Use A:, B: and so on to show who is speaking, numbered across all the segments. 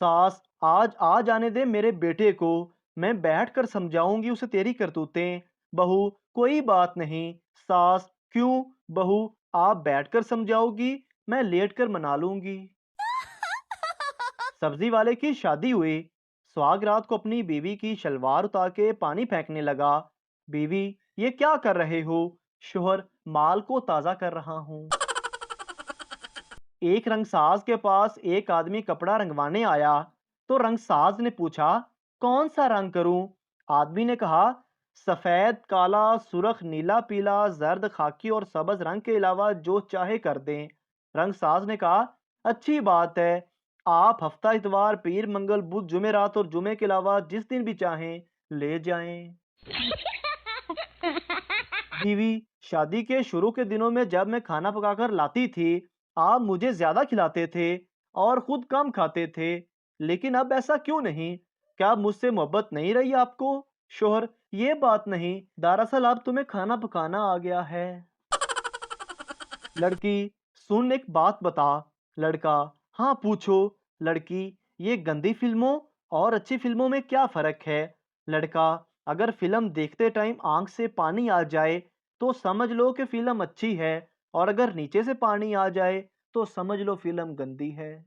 A: सास, आज आ जाने दे मेरे बेटे को, मैं बैठ कर समझाऊंगी उसे तेरी करतूतें। बहू, कोई बात नहीं। सास, क्यों? बहू, आप बैठकर समझाओगी, मैं लेटकर मना लूंगी। सब्जी वाले की शादी हुई। सुहाग रात को अपनी बीवी की शलवार उतार के पानी फेंकने लगा। बीवी, ये क्या कर रहे हो? शोहर, माल को ताजा कर रहा हूँ। एक रंगसाज के पास एक आदमी कपड़ा रंगवाने आया। तो रंगसाज ने पूछा, कौन सा रंग करूं? आदमी ने कहा, सफेद, काला, सुर्ख, नीला, पीला, जर्द, खाकी और सब्ज रंग के अलावा जो चाहे कर दें। रंगसाज ने कहा, अच्छी बात है। आप हफ्ता इतवार, पीर, मंगल, बुध, जुमेरात और जुमे के अलावा जिस दिन भी चाहें ले जाएं। बीवी, शादी के शुरू के दिनों में जब मैं खाना पकाकर लाती थी, आप मुझे ज्यादा खिलाते थे और खुद कम खाते थे। लेकिन अब ऐसा क्यों नहीं? क्या अब मुझसे मोहब्बत नहीं रही आपको? शोहर, ये बात नहीं, दरअसल अब तुम्हें खाना पकाना आ गया है। लड़की, सुन एक बात बता। लड़का, हाँ पूछो। लड़की, ये गंदी फिल्मों और अच्छी फिल्मों में क्या फर्क है? लड़का, अगर फिल्म देखते टाइम आंख से पानी आ जाए तो समझ लो कि फिल्म अच्छी है, और अगर नीचे से पानी आ जाए तो समझ लो फिल्म गंदी है।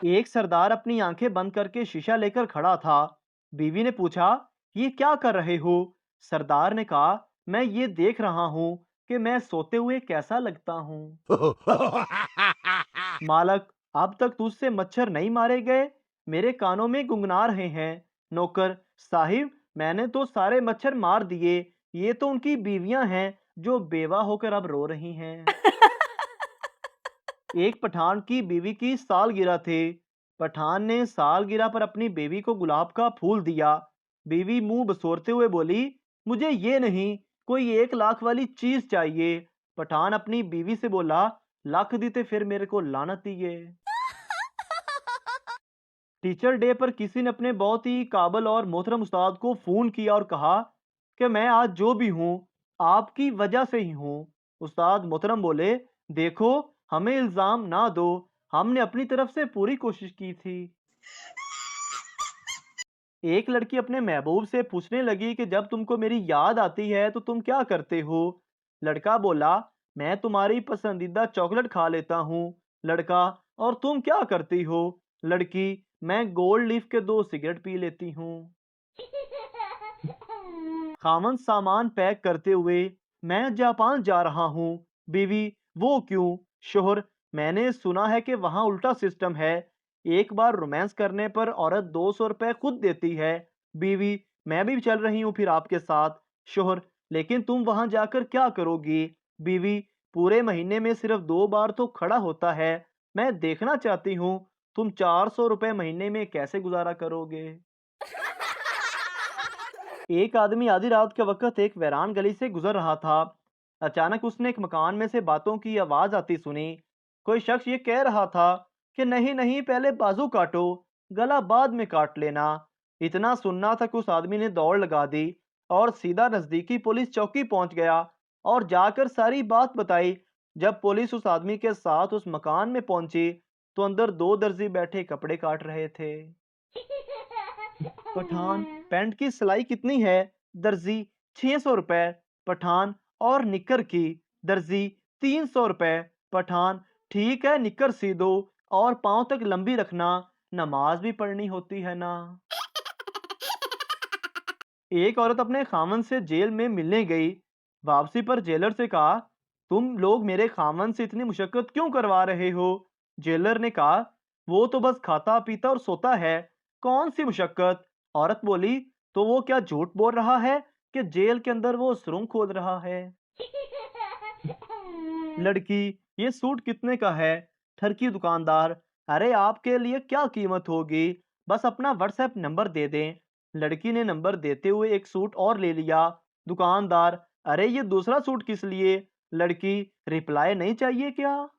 A: एक सरदार अपनी आंखें बंद करके शीशा लेकर खड़ा था। बीवी ने पूछा, ये क्या कर रहे हो? सरदार ने कहा, मैं ये देख रहा हूँ कि मैं सोते हुए कैसा लगता हूँ। मालक, अब तक तुझसे मच्छर नहीं मारे गए? मेरे कानों में गुनगुना रहे हैं। नौकर, साहिब, मैंने तो सारे मच्छर मार दिए। ये तो उनकी बीवियां हैं जो बेवा होकर अब रो रही हैं। एक पठान की बीवी की सालगिरह थे। पठान ने सालगिरह पर अपनी बीवी को गुलाब का फूल दिया। बीवी मुंह बसोरते हुए बोली, मुझे ये नहीं, कोई 1 लाख वाली चीज चाहिए। पठान अपनी बीवी से बोला, लाख दी ते फिर मेरे को लानत दिए। टीचर डे पर किसी ने अपने बहुत ही काबल और मोहतरम उस्ताद को फोन किया और कहा कि मैं आज जो भी हूँ आपकी वजह से ही हूँ। उस्ताद मोहतरम बोले, देखो, हमें इल्जाम ना दो, हमने अपनी तरफ से पूरी कोशिश की थी। एक लड़की अपने महबूब से पूछने लगी कि जब तुमको मेरी याद आती है तो तुम क्या करते हो? लड़का बोला, मैं तुम्हारी पसंदीदा चॉकलेट खा लेता हूँ। लड़का, और तुम क्या करती हो? लड़की, मैं गोल्ड लीफ के 2 सिगरेट पी लेती हूँ। खामन सामान पैक करते हुए, मैं जापान जा रहा हूँ। बीवी, वो क्यों? शोहर, मैंने सुना है कि वहाँ उल्टा सिस्टम है। एक बार रोमांस करने पर औरत 200 रुपए खुद देती है। बीवी, मैं भी चल रही हूँ फिर आपके साथ। शोहर, लेकिन तुम वहाँ जाकर क्या करोगी? बीवी, पूरे महीने में सिर्फ 2 बार तो खड़ा होता है। मैं देखना चाहती हूँ तुम 400 रुपए महीने में कैसे गुजारा करोगे। एक आदमी आधी रात के वक्त एक वीरान गली से गुजर रहा था। अचानक उसने एक मकान में से बातों की आवाज आती सुनी। कोई शख्स ये कह रहा था कि नहीं नहीं, पहले बाजू काटो, गला बाद में काट लेना। इतना सुनना था कि उस आदमी ने दौड़ लगा दी और सीधा नजदीकी पुलिस चौकी पहुंच गया और जाकर सारी बात बताई। जब पुलिस उस आदमी के साथ उस मकान में पहुंची तो अंदर 2 दर्जी बैठे कपड़े काट रहे थे। पठान, पैंट की सिलाई कितनी है? दर्जी, 600 रुपए। पठान, और निकर की? दर्जी, 300 रुपए। पठान, ठीक है, निकर सी दो और पाँव तक लंबी रखना, नमाज भी पढ़नी होती है ना। एक औरत अपने खामन से जेल में मिलने गई। वापसी पर जेलर से कहा, तुम लोग मेरे खामन से इतनी मुशक्कत क्यों करवा रहे हो? जेलर ने कहा, वो तो बस खाता पीता और सोता है, कौन सी मुशक्कत? औरत बोली, तो वो क्या झूठ बोल रहा है कि जेल के अंदर वो सुरंग खोद रहा है? लड़की, ये सूट कितने का है? ठरकी दुकानदार, अरे आपके लिए क्या कीमत होगी, बस अपना व्हाट्सएप नंबर दे दें। लड़की ने नंबर देते हुए एक सूट और ले लिया। दुकानदार, अरे ये दूसरा सूट किस लिए? लड़की, रिप्लाई नहीं चाहिए क्या?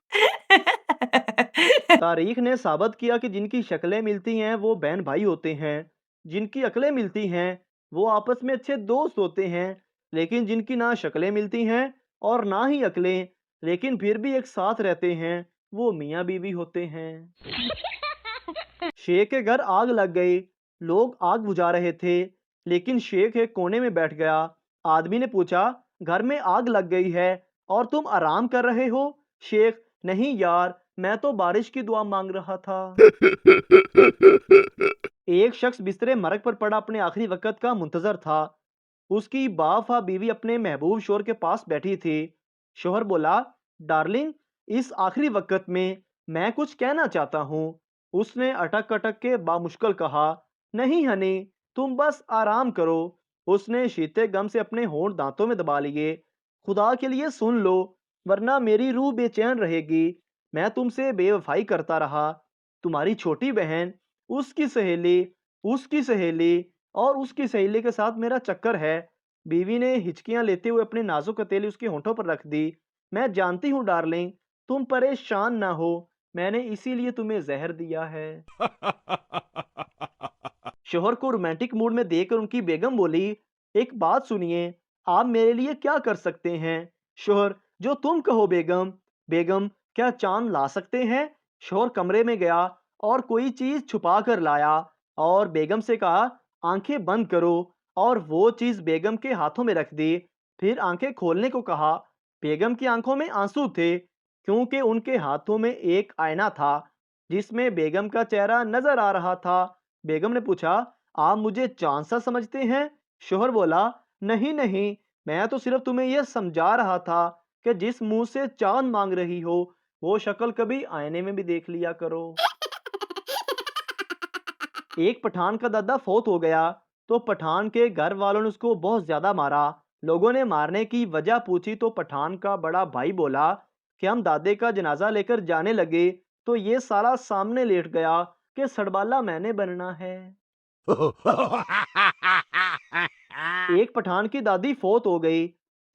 A: तारीख ने साबित किया कि जिनकी शक्लें मिलती हैं वो बहन भाई होते हैं। जिनकी अकलें मिलती हैं वो आपस में अच्छे दोस्त होते हैं। लेकिन जिनकी ना शक्लें मिलती हैं और ना ही अकलें, लेकिन फिर भी एक साथ रहते हैं, वो मियाँ बीवी होते हैं। शेख के घर आग लग गई। लोग आग बुझा रहे थे, लेकिन शेख एक कोने में बैठ गया। आदमी ने पूछा, घर में आग लग गई है और तुम आराम कर रहे हो? शेख, नहीं यार, मैं तो बारिश की दुआ मांग रहा था। एक शख्स बिस्तरे मरग पर पड़ा अपने आखिरी वक्त का मुंतजर था। उसकी बाफा बीवी अपने महबूब शोहर के पास बैठी थी। शोहर बोला, डार्लिंग, इस आखिरी वक्त में मैं कुछ कहना चाहता हूँ। उसने अटक अटक के बामुश्किल कहा, नहीं हनी, तुम बस आराम करो। उसने शीते गम से अपने होंठ दांतों में दबा लिए। खुदा के लिए सुन लो, वरना मेरी रूह बेचैन रहेगी। मैं तुमसे बेवफाई करता रहा। तुम्हारी छोटी बहन, उसकी सहेली, उसकी सहेली और उसकी सहेली के साथ मेरा चक्कर है। बीवी ने हिचकियां लेते हुए अपनी नाजुक हथेली उसके होंठों पर रख दी। मैं जानती हूँ डार्लिंग, तुम परेशान ना हो, मैंने इसीलिए तुम्हें जहर दिया है। शोहर को रोमांटिक मूड में देखकर उनकी बेगम बोली, एक बात सुनिए, आप मेरे लिए क्या कर सकते हैं? शोहर, जो तुम कहो बेगम। बेगम, क्या चांद ला सकते हैं? शोहर कमरे में गया और कोई चीज छुपा कर लाया और बेगम से कहा, आंखें बंद करो, और वो चीज बेगम के हाथों में रख दी। फिर आंखें खोलने को कहा। बेगम की आंखों में आंसू थे, क्योंकि उनके हाथों में एक आईना था जिसमें बेगम का चेहरा नजर आ रहा था। बेगम ने पूछा, आप मुझे चांद सा समझते हैं? शोहर बोला, नहीं नहीं, मैं तो सिर्फ तुम्हें यह समझा रहा था कि जिस मुंह से चांद मांग रही हो, वो शक्ल कभी आईने में भी देख लिया करो। एक पठान का दादा फौत हो गया, तो पठान के घर वालों ने उसको बहुत ज्यादा मारा। लोगों ने मारने की वजह पूछी तो पठान का बड़ा भाई बोला कि हम दादे का जनाजा लेकर जाने लगे तो ये साला सामने लेट गया कि सड़बाला मैंने बनना है। एक पठान की दादी फौत हो गई।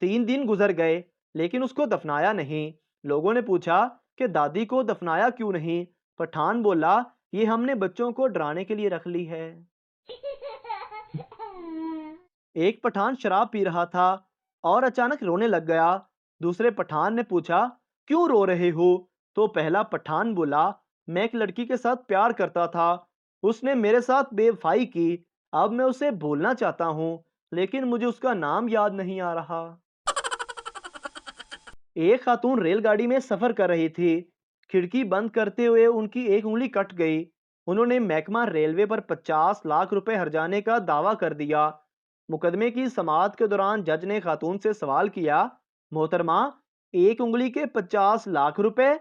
A: 3 दिन गुजर गए, लेकिन उसको दफनाया नहीं। लोगों ने पूछा कि दादी को दफनाया क्यों नहीं? पठान बोला, ये हमने बच्चों को डराने के लिए रख ली है। एक पठान शराब पी रहा था और अचानक रोने लग गया। दूसरे पठान ने पूछा, क्यों रो रहे हो? तो पहला पठान बोला, मैं एक लड़की के साथ प्यार करता था, उसने मेरे साथ बेवफाई की। अब मैं उसे भूलना चाहता हूँ, लेकिन मुझे उसका नाम याद नहीं आ रहा। एक खातून रेलगाड़ी में सफर कर रही थी। खिड़की बंद करते हुए उनकी एक उंगली कट गई। उन्होंने महकमा रेलवे पर 50 लाख रुपए हर्जाने का दावा कर दिया। मुकदमे की समाअत के दौरान जज ने खातून से सवाल किया, मोहतरमा, एक उंगली के 50 लाख रुपए,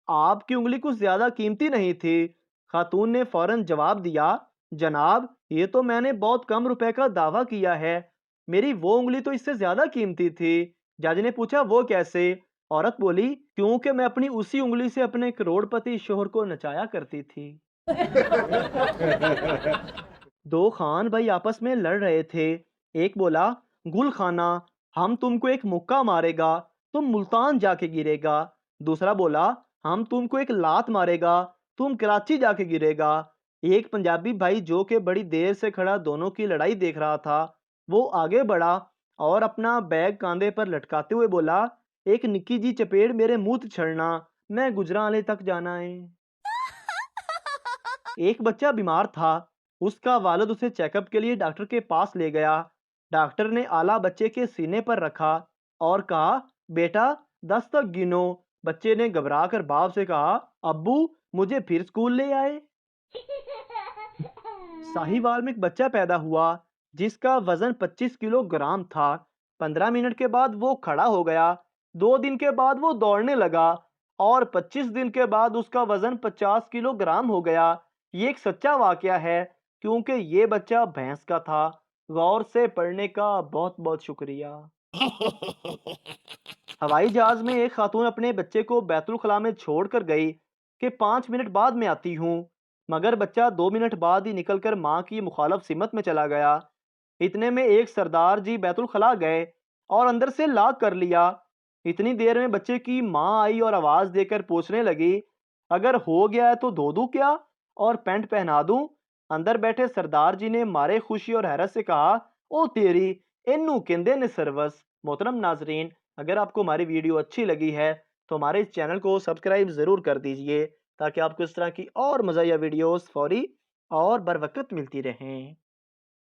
A: आपकी उंगली कुछ ज्यादा कीमती नहीं थी? खातून ने फौरन जवाब दिया, जनाब, ये तो मैंने बहुत कम रुपए का दावा किया है, मेरी वो उंगली तो इससे ज्यादा कीमती थी। जज ने पूछा, वो कैसे? औरत बोली, क्योंकि मैं अपनी उसी उंगली से अपने करोड़पति शोहर को नचाया करती थी। दो खान भाई आपस में लड़ रहे थे। एक बोला, गुल खाना, हम तुमको एक मुक्का मारेगा, तुम मुल्तान जाके गिरेगा। दूसरा बोला, हम तुमको एक लात मारेगा, तुम कराची जाके गिरेगा। एक पंजाबी भाई जो कि बड़ी देर से खड़ा दोनों की लड़ाई देख रहा था, वो आगे बढ़ा और अपना बैग कांधे पर लटकाते हुए बोला, एक निक्की जी चपेड़ मेरे मुंह ते छड़ना, मैं गुजरांवाले तक जाना है। एक बच्चा बीमार था। उसका वालिद उसे चेकअप के लिए डॉक्टर के पास ले गया। डॉक्टर ने आला बच्चे के सीने पर रखा और कहा, बेटा, 10 तक गिनो। बच्चे ने घबरा कर बाप से कहा, अब्बू, मुझे फिर स्कूल ले आए। साहिवाल में एक बच्चा पैदा हुआ जिसका वजन 25 किलोग्राम था। 15 मिनट के बाद वो खड़ा हो गया। 2 दिन के बाद वो दौड़ने लगा और 25 दिन के बाद उसका वजन 50 किलोग्राम हो गया। ये एक सच्चा वाकया है, क्योंकि ये बच्चा भैंस का था। गौर से पढ़ने का बहुत बहुत शुक्रिया। हवाई जहाज में एक खातून अपने बच्चे को बैतुल खला में छोड़कर गई कि 5 मिनट बाद में आती हूँ, मगर बच्चा 2 मिनट बाद ही निकलकर माँ की मुखालफ सिमत में चला गया। इतने में एक सरदार जी बैतुल खला गए और अंदर से लॉक कर लिया। इतनी देर में बच्चे की माँ आई और आवाज देकर पूछने लगी, अगर हो गया है तो धो दूं क्या और पैंट पहना दूं? अंदर बैठे सरदार जी ने मारे खुशी और हैरत से कहा, ओ तेरी, इन्नू कहंदे ने सर्वस। मोहतरम नाजरीन, अगर आपको हमारी वीडियो अच्छी लगी है तो हमारे इस चैनल को सब्सक्राइब ज़रूर कर दीजिए ताकि आपको इस तरह की और मज़ाहिया वीडियोस फौरी और बर वक़्त मिलती रहें।